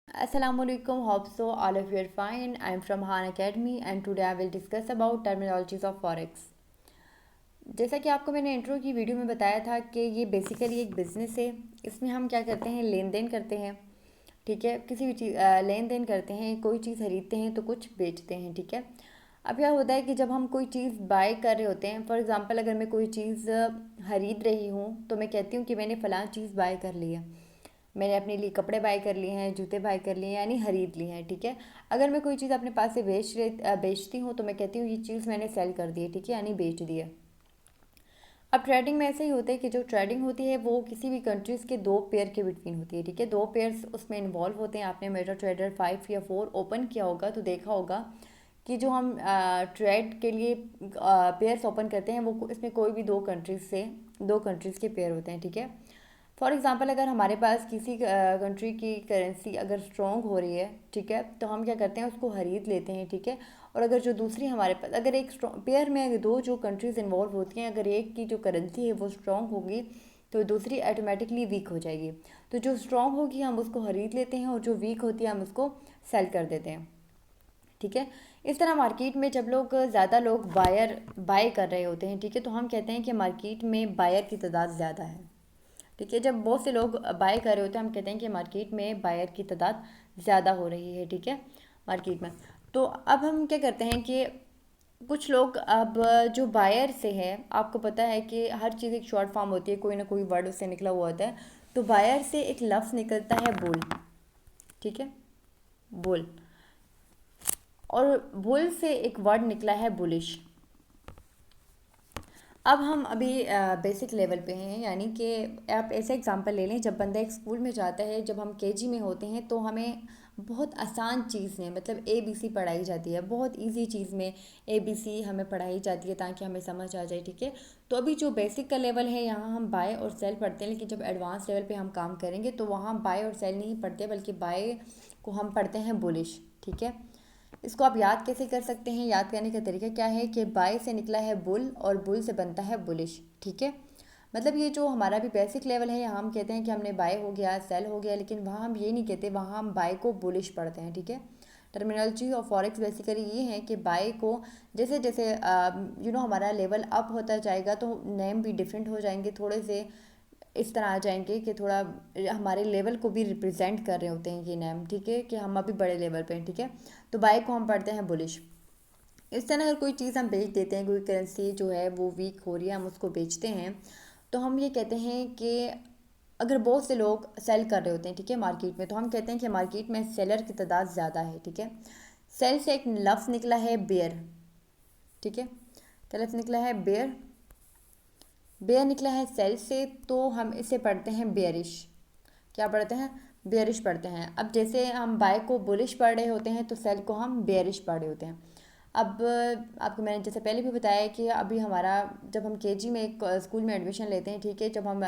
Assalamualaikum, hope so all of you are fine. I'm from Han Academy and today I will discuss about terminologies of forex. जैसा कि आपको मैंने intro की video में बताया था कि ये बेसिकली एक बिज़नेस है। इसमें हम क्या करते हैं, लेन देन करते हैं। ठीक है, किसी भी चीज़ लेन देन करते हैं, कोई चीज़ खरीदते हैं तो कुछ बेचते हैं। ठीक है, अब क्या होता है कि जब हम कोई चीज़ बाय कर रहे होते हैं, फॉर एग्ज़ाम्पल अगर मैं कोई चीज़ खरीद रही हूँ तो मैं कहती हूँ कि मैंने फ़लाँ चीज़ बाय कर ली है। मैंने अपने लिए कपड़े बाय कर लिए हैं, जूते बाय कर लिए हैं, यानी खरीद लिए हैं। ठीक है, अगर मैं कोई चीज़ अपने पास से बेचती हूँ तो मैं कहती हूँ ये चीज़ मैंने सेल कर दी है। ठीक है, यानी बेच दी है। अब ट्रेडिंग में ऐसे ही होता है कि जो ट्रेडिंग होती है वो किसी भी कंट्रीज़ के दो पेयर के बिटवीन होती है। ठीक है, दो पेयर्स उसमें इन्वॉल्व होते हैं। आपने मेटा ट्रेडर 5 या 4 ओपन किया होगा तो देखा होगा कि जो हम ट्रेड के लिए पेयर्स ओपन करते हैं वो इसमें कोई भी दो कंट्रीज़ के पेयर होते हैं। ठीक है, फॉर एग्ज़ाम्पल अगर हमारे पास किसी कंट्री की करेंसी अगर स्ट्रॉन्ग हो रही है, ठीक है, तो हम क्या करते हैं उसको खरीद लेते हैं। ठीक है, और अगर जो दूसरी हमारे पास अगर एक पेयर में अगर दो जो कंट्रीज़ इन्वॉल्व होती हैं, अगर एक की जो करेंसी है वो स्ट्रॉन्ग होगी तो दूसरी ऑटोमेटिकली वीक हो जाएगी। तो जो स्ट्रॉन्ग होगी हम उसको खरीद लेते हैं और जो वीक होती है हम उसको सेल कर देते हैं। ठीक है, इस तरह मार्केट में जब ज़्यादा लोग बाय कर रहे होते हैं, ठीक है, तो हम कहते हैं कि मार्केट में बायर की तादाद ज़्यादा है। ठीक है, जब बहुत से लोग बाय कर रहे होते हैं हम कहते हैं कि मार्केट में बायर की तादाद ज़्यादा हो रही है। ठीक है, मार्केट में। तो अब हम क्या करते हैं कि कुछ लोग अब जो बायर से है, आपको पता है कि हर चीज़ एक शॉर्ट फॉर्म होती है, कोई ना कोई वर्ड उससे निकला हुआ होता है। तो बायर से एक लफ्ज़ निकलता है बुल। ठीक है, बुल। और बुल से एक वर्ड निकला है बुलिश। अब हम अभी बेसिक लेवल पे हैं, यानी कि आप ऐसे एग्जांपल ले लें, जब बंदा एक स्कूल में जाता है, जब हम केजी में होते हैं तो हमें बहुत आसान चीज़ में मतलब ABC पढ़ाई जाती है, बहुत इजी चीज़ में ABC हमें पढ़ाई जाती है ताकि हमें समझ आ जाए। ठीक है, तो अभी जो बेसिक का लेवल है यहाँ हम बाय और सेल पढ़ते हैं, लेकिन जब एडवांस लेवल पे हम काम करेंगे तो वहाँ बाय और सेल नहीं पढ़ते बल्कि बाय को हम पढ़ते हैं बुलिश। ठीक है, इसको आप याद कैसे कर सकते हैं, याद करने का तरीका क्या है कि बाय से निकला है बुल और बुल से बनता है बुलिश। ठीक है, मतलब ये जो हमारा भी बेसिक लेवल है, यहाँ हम कहते हैं कि हमने बाय हो गया, सेल हो गया, लेकिन वहाँ हम ये नहीं कहते, वहाँ हम बाय को बुलिश पढ़ते हैं। ठीक है, टर्मिनोलॉजी ऑफ फॉरेक्स बेसिकली ये है कि बाय को जैसे जैसे हमारा लेवल अप होता जाएगा तो नेम भी डिफरेंट हो जाएंगे, थोड़े से इस तरह आ जाएंगे कि थोड़ा हमारे लेवल को भी रिप्रेजेंट कर रहे होते हैं ये नेम। ठीक है, कि हम अभी बड़े लेवल पे हैं। ठीक है, तो बाय को हम पढ़ते हैं बुलिश। इस तरह अगर कोई चीज़ हम बेच देते हैं, कोई करेंसी जो है वो वीक हो रही है, हम उसको बेचते हैं, तो हम ये कहते हैं कि अगर बहुत से लोग सेल कर रहे होते हैं, ठीक है, मार्केट में, तो हम कहते हैं कि मार्केट में सेलर की तादाद ज़्यादा है। ठीक है, सेल से एक लफ्ज़ निकला है बेयर। ठीक है, क्या लफ्ज़ निकला है? बेयर। बेयर निकला है सेल से, तो हम इसे पढ़ते हैं बेयरिश। क्या पढ़ते हैं? बेयरिश पढ़ते हैं। अब जैसे हम बाय को बुलिश पढ़ रहे होते हैं तो सेल को हम बेयरिश पढ़ रहे होते हैं। अब आपको मैंने जैसे पहले भी बताया कि अभी हमारा जब हम केजी में एक स्कूल में एडमिशन लेते हैं, ठीक है, जब हम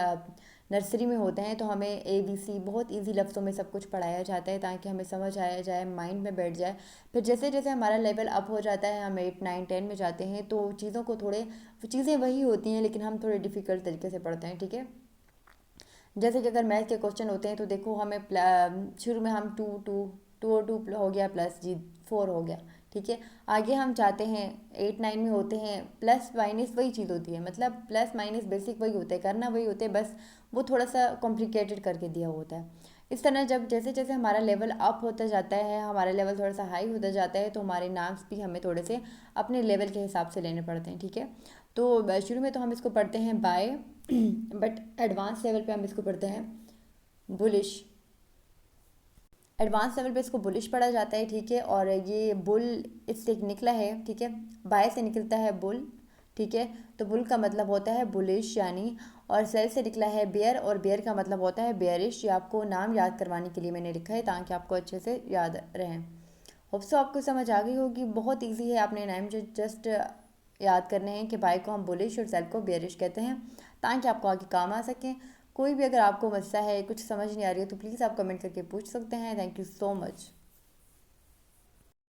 नर्सरी में होते हैं तो हमें ABC बहुत इजी लफ्ज़ों में सब कुछ पढ़ाया जाता है ताकि हमें समझ आया जाए, माइंड में बैठ जाए। फिर जैसे जैसे हमारा लेवल अप हो जाता है, हम 8 9 10 में जाते हैं तो चीज़ों को थोड़े वो चीज़ें वही होती हैं लेकिन हम थोड़े डिफ़िकल्ट तरीके से पढ़ते हैं। ठीक है, जैसे कि अगर मैथ के क्वेश्चन होते हैं तो देखो हमें शुरू में हम टू टू टू और टू हो गया प्लस जी 4 हो गया। ठीक है, आगे हम चाहते हैं 8 9 में होते हैं प्लस माइनस वही चीज़ होती है, मतलब प्लस माइनस बेसिक वही होता है, करना वही होता है, बस वो थोड़ा सा कॉम्प्लिकेटेड करके दिया होता है। इस तरह जब जैसे जैसे हमारा लेवल अप होता जाता है, हमारा लेवल थोड़ा सा हाई होता जाता है, तो हमारे नाम्स भी हमें थोड़े से अपने लेवल के हिसाब से लेने पड़ते हैं। ठीक है, तो शुरू में तो हम इसको पढ़ते हैं बाय, बट एडवांस लेवल पे हम इसको पढ़ते हैं बुलिश। एडवांस लेवल पे इसको बुलिश पढ़ा जाता है। ठीक है, और ये बुल इससे निकला है। ठीक है, बाय से निकलता है बुल। ठीक है, तो बुल का मतलब होता है बुलिश यानी, और सेल से निकला है बेयर और बेयर का मतलब होता है बेयरिश। ये आपको नाम याद करवाने के लिए मैंने लिखा है ताकि आपको अच्छे से याद रहें। होप सो आपको समझ आ गई होगी, बहुत ईजी है, आपने नाम जो जस्ट याद करने हैं कि बाय को हम बुलिश और सेल को बेयरिश कहते हैं ताकि आपको आगे काम आ सकें। कोई भी अगर आपको मसला है, कुछ समझ नहीं आ रही है, तो प्लीज़ आप कमेंट करके पूछ सकते हैं। Thank you so much.